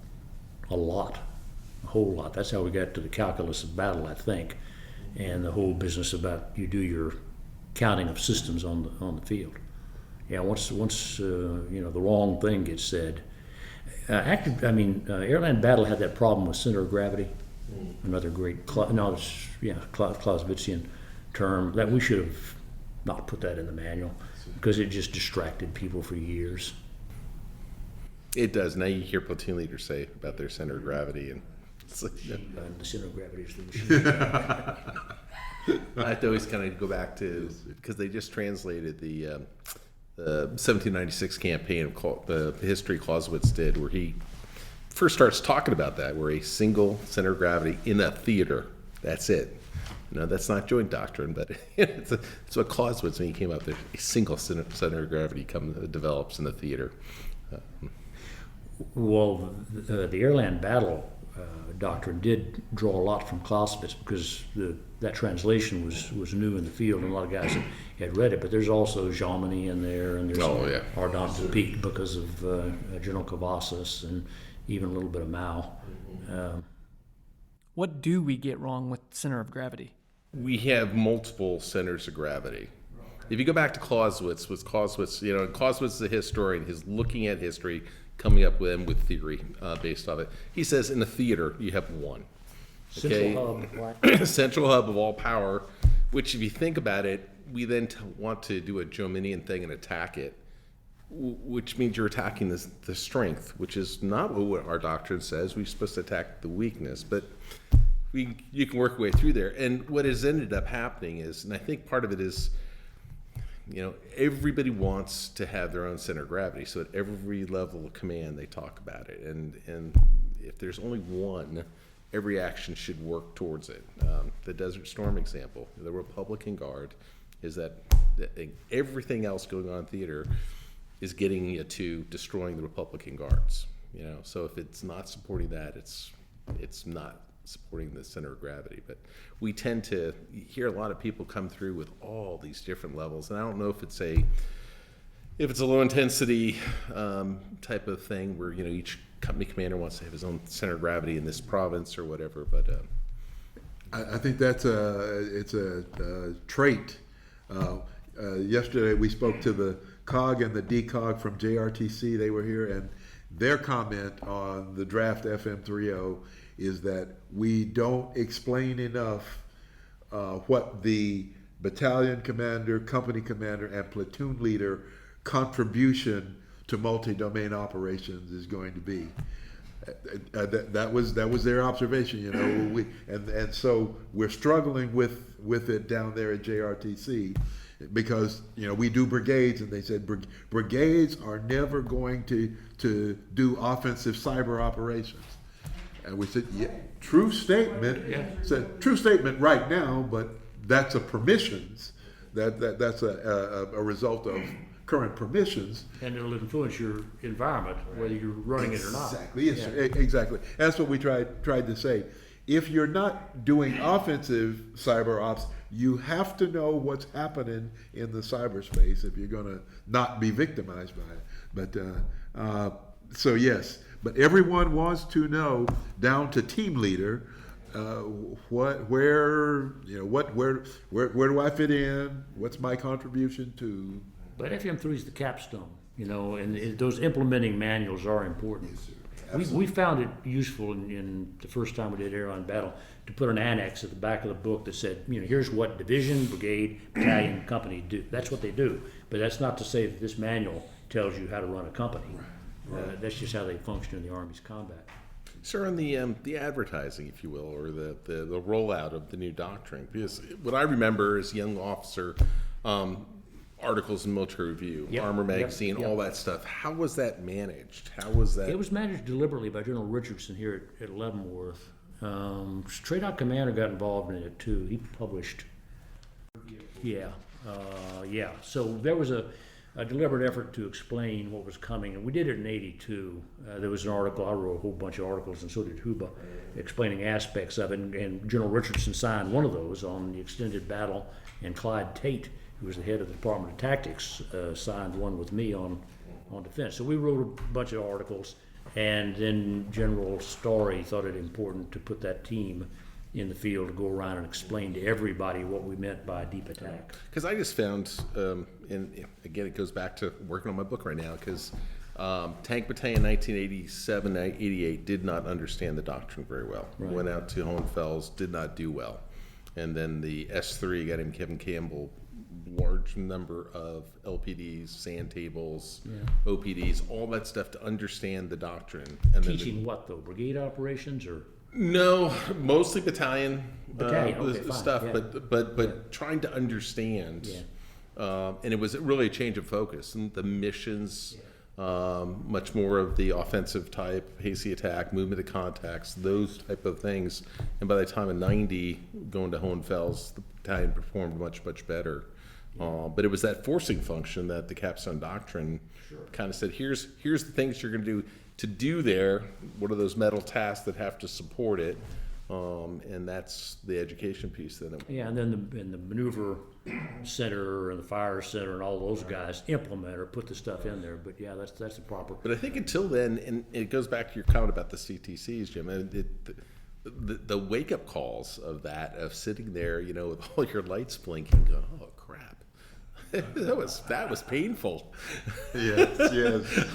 a whole lot. That's how we got to the calculus of battle, I think, and the whole business about you do your counting of systems on the field. Yeah, once you know, the wrong thing gets said. AirLand Battle had that problem with center of gravity. Another great Clausewitzian term that we should have not put that in the manual because it just distracted people for years. It does. Now you hear platoon leaders say about their center of gravity, and it's like, the center of gravity is the machine. I have to always kind of go back to, because they just translated the 1796 campaign of the history Clausewitz did, where he first starts talking about that, where a single center of gravity in a theater, that's it. No, that's not joint doctrine, but it's what Clausewitz, when he came out there, a single center of gravity develops in the theater. Well, the AirLand Battle doctrine did draw a lot from Clausewitz because that translation was new in the field, and a lot of guys had read it. But there's also Jomini in there, and there's Ardent de Pique because of General Cavazos, and even a little bit of Mao. What do we get wrong with center of gravity? We have multiple centers of gravity. If you go back to Clausewitz, Clausewitz is a historian. He's looking at history, coming up with theory based on it. He says in a theater you have one. Central hub. Central hub of all power, which if you think about it, we then want to do a Jominian thing and attack it, which means you're attacking the strength, which is not what our doctrine says. We're supposed to attack the weakness, but you can work your way through there. And what has ended up happening is, and I think part of it is, everybody wants to have their own center of gravity, so at every level of command they talk about it. And if there's only one, every action should work towards it. The Desert Storm example, the Republican Guard, is that everything else going on in theater is getting you to destroying the Republican Guards. So if it's not supporting that, it's not supporting the center of gravity. But we tend to hear a lot of people come through with all these different levels, and I don't know if it's a low intensity type of thing where each company commander wants to have his own center of gravity in this province or whatever. But I think it's a trait. Yesterday we spoke to the COG and the DCOG from JRTC. They were here, and their comment on the draft FM30 is that we don't explain enough what the battalion commander, company commander, and platoon leader contribution to multi-domain operations is going to be. That was their observation, and so we're struggling with it down there at JRTC because we do brigades, and they said brigades are never going to do offensive cyber operations. And we said, yeah, true statement. Yeah. Said true statement right now, but that's a permissions. That's a result of current permissions. And it'll influence your environment, whether you're running it or not. Exactly. Yes, exactly. That's what we tried to say. If you're not doing offensive cyber ops, you have to know what's happening in the cyberspace if you're going to not be victimized by it. But so yes. But everyone wants to know, down to team leader, where do I fit in? What's my contribution to? But FM3 is the capstone, and those implementing manuals are important. We found it useful in the first time we did AirLand Battle to put an annex at the back of the book that said, here's what division, brigade, battalion, company do. That's what they do. But that's not to say that this manual tells you how to run a company. That's just how they function in the Army's combat. Sir, on the advertising, if you will, or the rollout of the new doctrine, because what I remember as a young officer, articles in Military Review, Armor Magazine, all that stuff. How was that managed? How was that? It was managed deliberately by General Richardson here at Leavenworth. Straight Out Commander got involved in it too. He published. So there was a deliberate effort to explain what was coming, and we did it in '82. There was an article, I wrote a whole bunch of articles, and so did Huba, explaining aspects of it, and General Richardson signed one of those on the extended battle, and Clyde Tate, who was the head of the Department of Tactics, signed one with me on defense. So we wrote a bunch of articles, and then General Story thought it important to put that team in the field to go around and explain to everybody what we meant by deep attack. Because I just found, and again, it goes back to working on my book right now, because Tank Battalion 1987-88 did not understand the doctrine very well. Right. Went out to Hohenfels, did not do well. And then the S3 got him Kevin Campbell, large number of LPDs, sand tables, OPDs, all that stuff to understand the doctrine. And teaching what though? Brigade operations or? No, mostly battalion okay, stuff, but trying to understand, and it was really a change of focus and the missions, much more of the offensive type, hasty attack, movement of contacts, those type of things. And by the time of 90, going to Hohenfels, the battalion performed much, much better. But it was that forcing function that the Capstone Doctrine kind of said, here's the things you're going to do there. What are those metal tasks that have to support it? And that's the education piece then. Yeah, and then the maneuver center and the fire center and all those guys implement or put the stuff in there. But yeah, that's the proper. But I think until then, and it goes back to your comment about the CTCs, Jim, and the wake-up calls of that, of sitting there, with all your lights blinking, going, oh, crap. that was painful. Yes.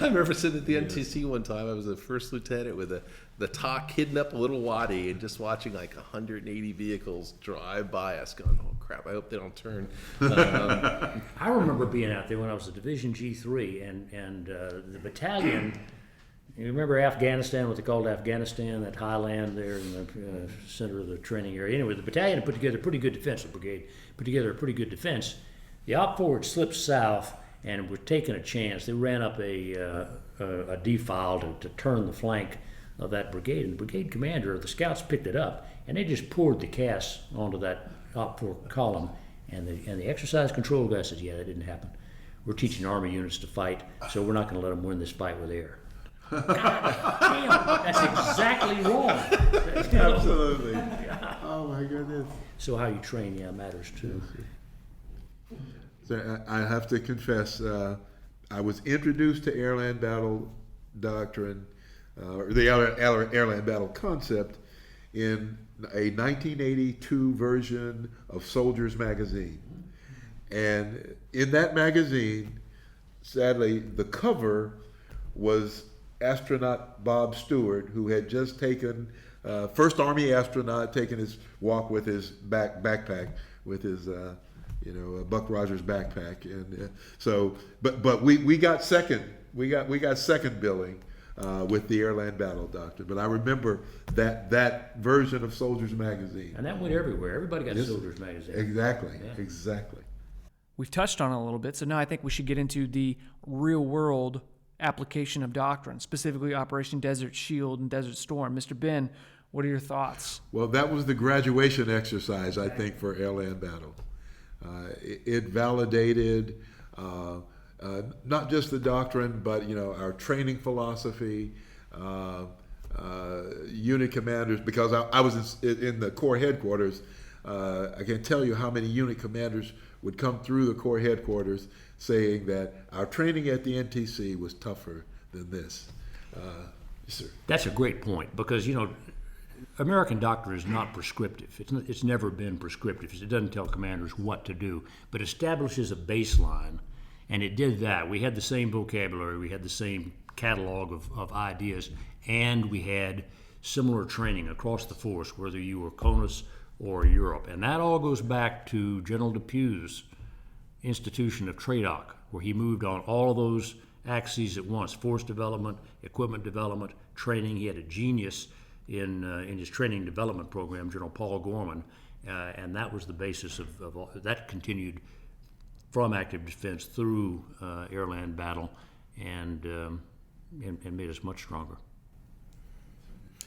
I remember sitting at the NTC one time. I was a first lieutenant with the TOC hidden up a little waddy and just watching like 180 vehicles drive by us, going, oh crap, I hope they don't turn. I remember being out there when I was a Division G3 and the battalion. You remember Afghanistan, what they called Afghanistan, that highland there in the center of the training area. Anyway, the battalion put together a pretty good defense. The brigade put together a pretty good defense. The op forward slipped south and were taking a chance. They ran up a defile to turn the flank of that brigade. And the brigade commander, the scouts picked it up, and they just poured the cast onto that op forward column. And the exercise control guy says, yeah, that didn't happen. We're teaching Army units to fight, so we're not going to let them win this fight with air. God damn, that's exactly wrong. Absolutely. Oh my goodness. So how you train, matters too. So I have to confess, I was introduced to AirLand Battle Doctrine, or the AirLand Battle concept, in a 1982 version of Soldiers Magazine. And in that magazine, sadly, the cover was astronaut Bob Stewart, who had just taken, first Army astronaut, taken his walk with his backpack, with his Buck Rogers backpack, and but we got second. We got second billing with the AirLand Battle Doctrine. But I remember that version of Soldiers Magazine, and that went everywhere. Everybody got Soldiers Magazine. Exactly, Yeah. exactly. We've touched on it a little bit, so now I think we should get into the real-world application of doctrine, specifically Operation Desert Shield and Desert Storm. Mr. Benn, what are your thoughts? Well, that was the graduation exercise, I think, for AirLand Battle. It validated not just the doctrine, but our training philosophy, unit commanders. Because I was in the Corps headquarters, I can't tell you how many unit commanders would come through the Corps headquarters saying that our training at the NTC was tougher than this. Yes, sir. That's a great point, because American doctrine is not prescriptive. It's never been prescriptive. It doesn't tell commanders what to do, but establishes a baseline, and it did that. We had the same vocabulary, we had the same catalog of ideas, and we had similar training across the force, whether you were CONUS or Europe. And that all goes back to General Depew's institution of TRADOC, where he moved on all of those axes at once: force development, equipment development, training. He had a genius in his training development program, General Paul Gorman, and that was the basis of all that. Continued from active defense through AirLand Battle, and made us much stronger.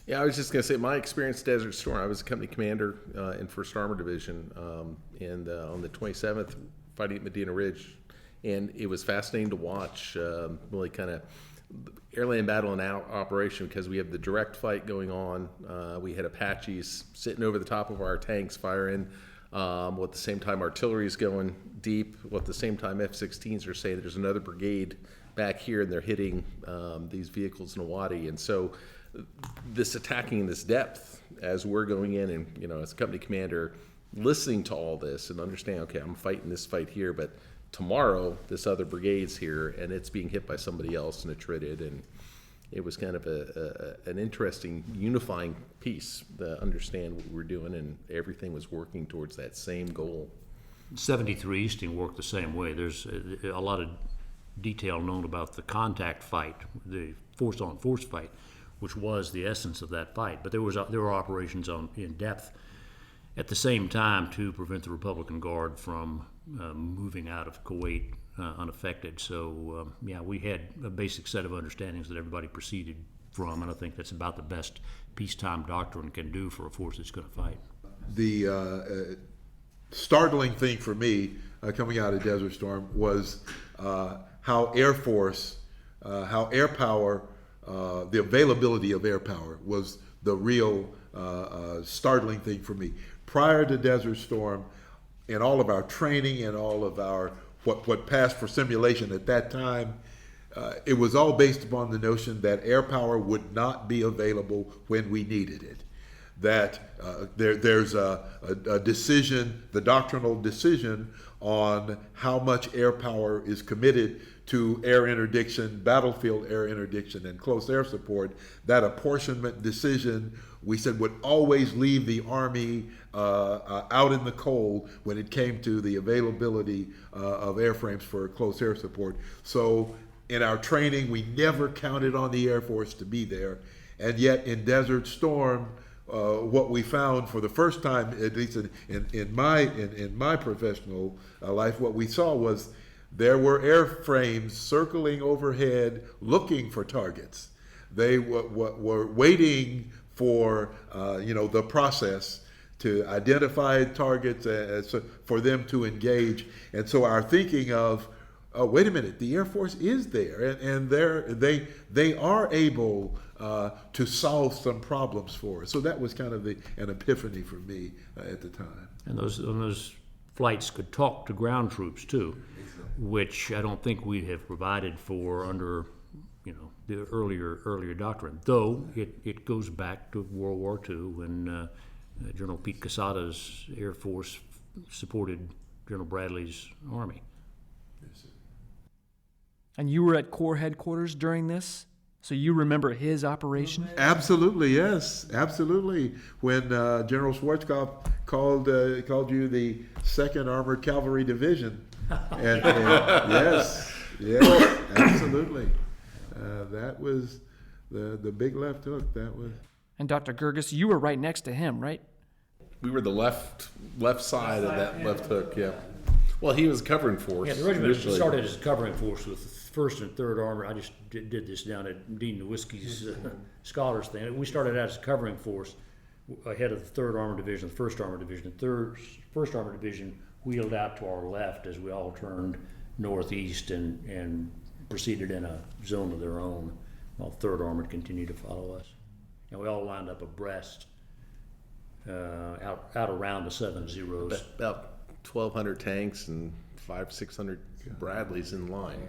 Yeah, I was just going to say, my experience at Desert Storm, I was a company commander in 1st Armored Division, and on the 27th, fighting at Medina Ridge, and it was fascinating to watch, really kind of AirLand Battle and operation, because we have the direct fight going on. We had Apaches sitting over the top of our tanks firing, while at the same time artillery is going deep, while at the same time F-16s are saying there's another brigade back here, and they're hitting these vehicles in a wadi. And so this attacking in this depth, as we're going in and, as a company commander, listening to all this and understanding, okay, I'm fighting this fight here, but tomorrow this other brigade's here and it's being hit by somebody else and attrited. And it was kind of an interesting unifying piece to understand what we were doing, and everything was working towards that same goal. 73 Easting worked the same way. There's a lot of detail known about the contact fight, the force-on-force fight, which was the essence of that fight. But there were operations in depth at the same time to prevent the Republican Guard from moving out of Kuwait unaffected. So, yeah, we had a basic set of understandings that everybody proceeded from, and I think that's about the best peacetime doctrine can do for a force that's going to fight. The startling thing for me coming out of Desert Storm was how Air Force, how air power, the availability of air power was the real startling thing for me. Prior to Desert Storm, in all of our training and all of our what passed for simulation at that time, it was all based upon the notion that air power would not be available when we needed it. That there's a decision, the doctrinal decision on how much air power is committed to air interdiction, battlefield air interdiction, and close air support. That apportionment decision, we said, would always leave the Army out in the cold when it came to the availability of airframes for close air support. So in our training, we never counted on the Air Force to be there. And yet in Desert Storm, what we found for the first time, at least in my professional life, what we saw was there were airframes circling overhead looking for targets. They were waiting for the process to identify targets for them to engage. And so our thinking of, oh, wait a minute, the Air Force is there, and they are able to solve some problems for us. So that was kind of an epiphany for me at the time. And those flights could talk to ground troops too, which I don't think we have provided for under the earlier doctrine. Though it goes back to World War II when General Pete Quesada's Air Force supported General Bradley's Army. And you were at Corps headquarters during this? So you remember his operation? Absolutely, yes, absolutely. When General Schwarzkopf called you the 2nd Armored Cavalry Division, and yes, absolutely. That was the big left hook. That was. And Dr. Gerges, you were right next to him, right? We were the left side of that left hook, yeah. Well, he was covering force. Yeah, the regiment started as a covering force with 1st and 3rd Armor. I just did this down at Dean Nowicki's scholars thing. We started out as a covering force ahead of the 3rd Armored Division, the 1st Armored Division. The 1st Armored Division wheeled out to our left as we all turned northeast and proceeded in a zone of their own, while 3rd Armored continued to follow us. And we all lined up abreast out around the 7 zeros. About 1,200 tanks and 500-600 Bradleys in line.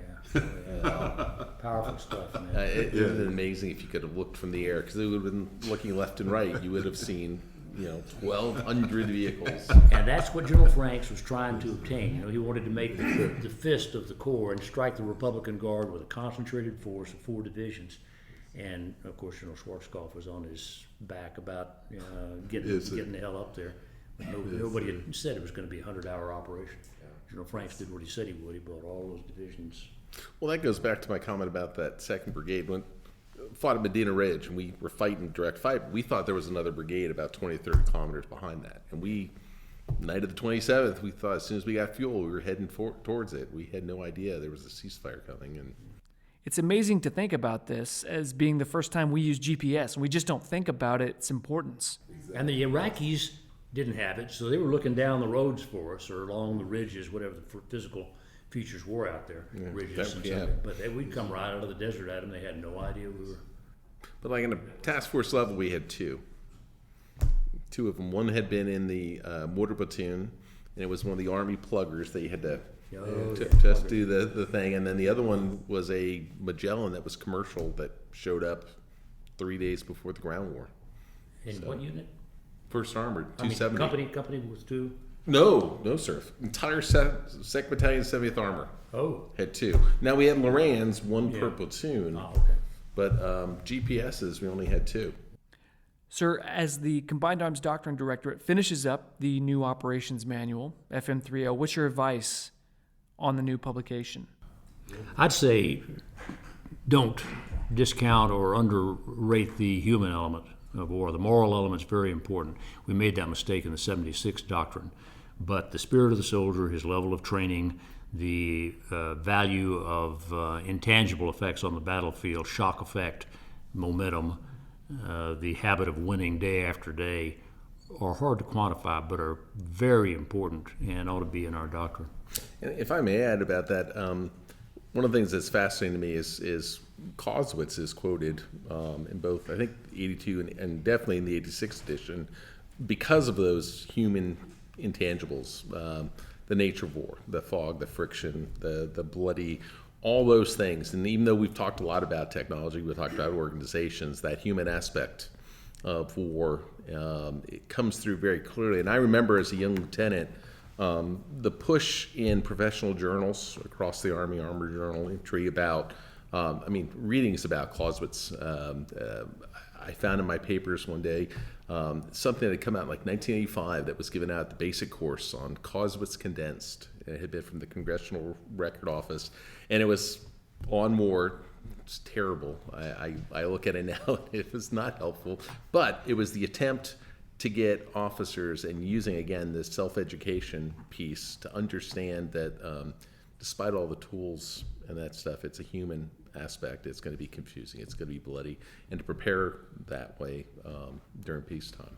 Powerful stuff, man. It would have been amazing if you could have looked from the air, because it would have been looking left and right. You would have seen 1,200 vehicles. And that's what General Franks was trying to obtain. He wanted to make the fist of the Corps and strike the Republican Guard with a concentrated force of 4 divisions. And of course, General Schwarzkopf was on his back about getting the hell up there. But nobody had said it was going to be a 100-hour operation. General Franks did what he said he would. He brought all those divisions. Well, that goes back to my comment about that 2nd Brigade. When fought at Medina Ridge, and we were fighting direct fight, we thought there was another brigade about 20 or 30 kilometers behind that. And night of the 27th, we thought as soon as we got fuel, we were heading towards it. We had no idea there was a ceasefire coming. And It's amazing to think about this as being the first time we use GPS, and we just don't think about its importance. And the Iraqis didn't have it, so they were looking down the roads for us or along the ridges, whatever the physical features were out there, ridges and stuff. But we'd come right out of the desert at them. They had no idea we were. But like in a task force level, we had 2 of them. One had been in the mortar platoon, and it was one of the Army pluggers that you had to just do the thing. And then the other one was a Magellan that was commercial that showed up 3 days before the ground war. In what unit? 1st Armored, 270. Company with 2? No, sir. Entire 2nd Battalion, 70th Armor. Oh. Had 2. Now we had Lorraine's, 1 per platoon. Oh, okay. But GPSs, we only had 2. Sir, as the Combined Arms Doctrine Directorate finishes up the new operations manual, FM30, what's your advice on the new publication? I'd say don't discount or underrate the human element of war. The moral element's very important. We made that mistake in the 76 doctrine. But the spirit of the soldier, his level of training, the value of intangible effects on the battlefield, shock effect, momentum, the habit of winning day after day, are hard to quantify, but are very important and ought to be in our doctrine. And if I may add about that, one of the things that's fascinating to me is Clausewitz is quoted in both, I think, 82 and definitely in the 86 edition, because of those human intangibles, the nature of war, the fog, the friction, the bloody, all those things. And even though we've talked a lot about technology, we've talked about organizations, that human aspect of war, it comes through very clearly. And I remember as a young lieutenant, the push in professional journals across the Army, Armor Journal entry about, readings about Clausewitz. I found in my papers one day something that had come out in like 1985 that was given out at the basic course on Clausewitz condensed. It had been from the Congressional Record Office, and it was on war. It's terrible. I look at it now, and it was not helpful. But it was the attempt to get officers, and using, again, this self-education piece, to understand that despite all the tools and that stuff, it's a human aspect. It's going to be confusing. It's going to be bloody. And to prepare that way during peacetime.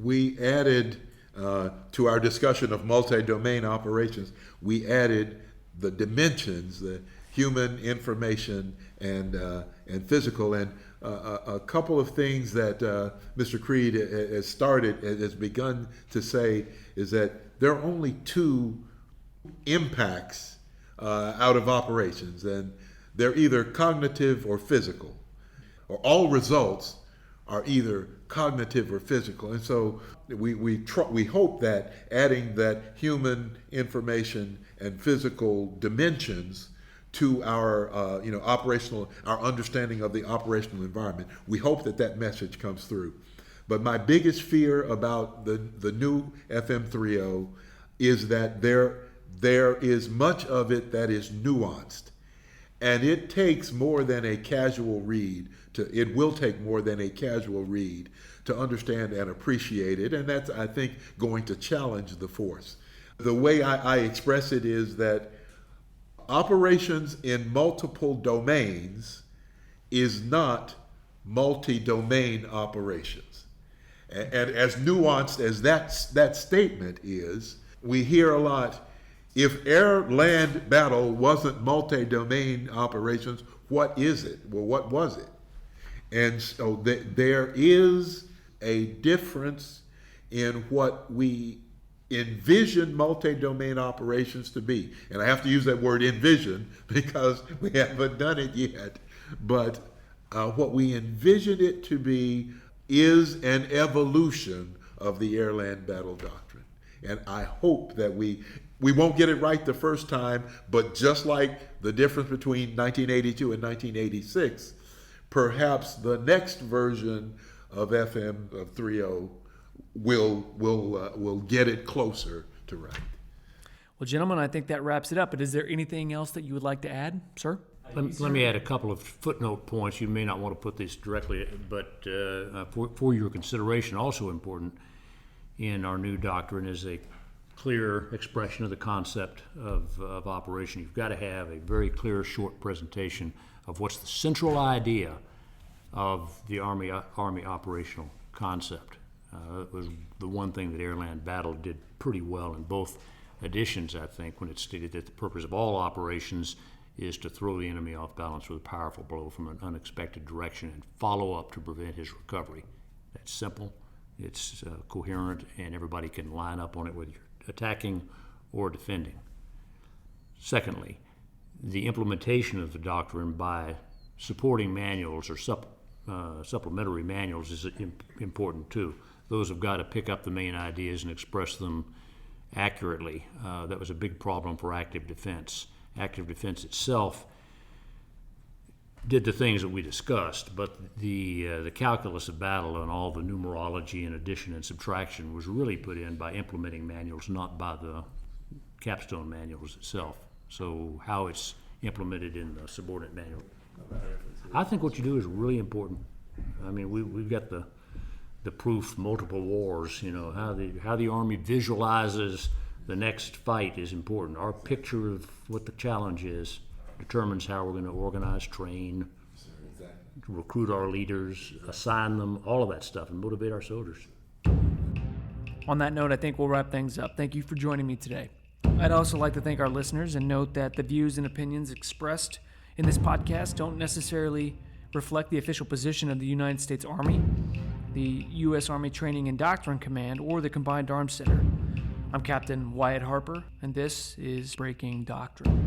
We added to our discussion of multi-domain operations, we added the dimensions, the human, information, and physical. And a couple of things that Mr. Creed has begun to say is that there are only two impacts out of operations, and they're either cognitive or physical, or all results are either cognitive or physical. And so we hope that adding that human, information, and physical dimensions to our our understanding of the operational environment, we hope that message comes through. But my biggest fear about the new FM30 is that there is much of it that is nuanced, and it takes more than a casual read it will take more than a casual read to understand and appreciate it, and that's, I think, going to challenge the force. The way I express it is that operations in multiple domains is not multi-domain operations. And as nuanced as that statement is, we hear a lot, if AirLand Battle wasn't multi-domain operations, what is it? Well, what was it? And so there is a difference in what we envision multi-domain operations to be. And I have to use that word envision because we haven't done it yet. But what we envision it to be is an evolution of the AirLand Battle doctrine. And I hope that we won't get it right the first time, but just like the difference between 1982 and 1986, perhaps the next version of FM30 will get it closer to right. Well, gentlemen, I think that wraps it up. But is there anything else that you would like to add, sir? Let me add a couple of footnote points. You may not want to put this directly, but for your consideration, also important in our new doctrine is a clear expression of the concept of operation. You've got to have a very clear, short presentation of what's the central idea of the Army operational concept. It was the one thing that AirLand Battle did pretty well in both editions, I think, when it stated that the purpose of all operations is to throw the enemy off balance with a powerful blow from an unexpected direction and follow up to prevent his recovery. That's simple, it's coherent, and everybody can line up on it whether you're attacking or defending. Secondly, the implementation of the doctrine by supporting manuals or supplementary manuals is important too. Those have got to pick up the main ideas and express them accurately. That was a big problem for active defense. Active defense itself did the things that we discussed, but the calculus of battle and all the numerology and addition and subtraction was really put in by implementing manuals, not by the capstone manuals itself. So how it's implemented in the subordinate manual. I think what you do is really important. I mean, we've got the proof, multiple wars, how the Army visualizes the next fight is important. Our picture of what the challenge is determines how we're going to organize, train, recruit our leaders, assign them, all of that stuff, and motivate our soldiers. On that note, I think we'll wrap things up. Thank you for joining me today. I'd also like to thank our listeners and note that the views and opinions expressed in this podcast don't necessarily reflect the official position of the United States Army, the U.S. Army Training and Doctrine Command, or the Combined Arms Center. I'm Captain Wyatt Harper, and this is Breaking Doctrine.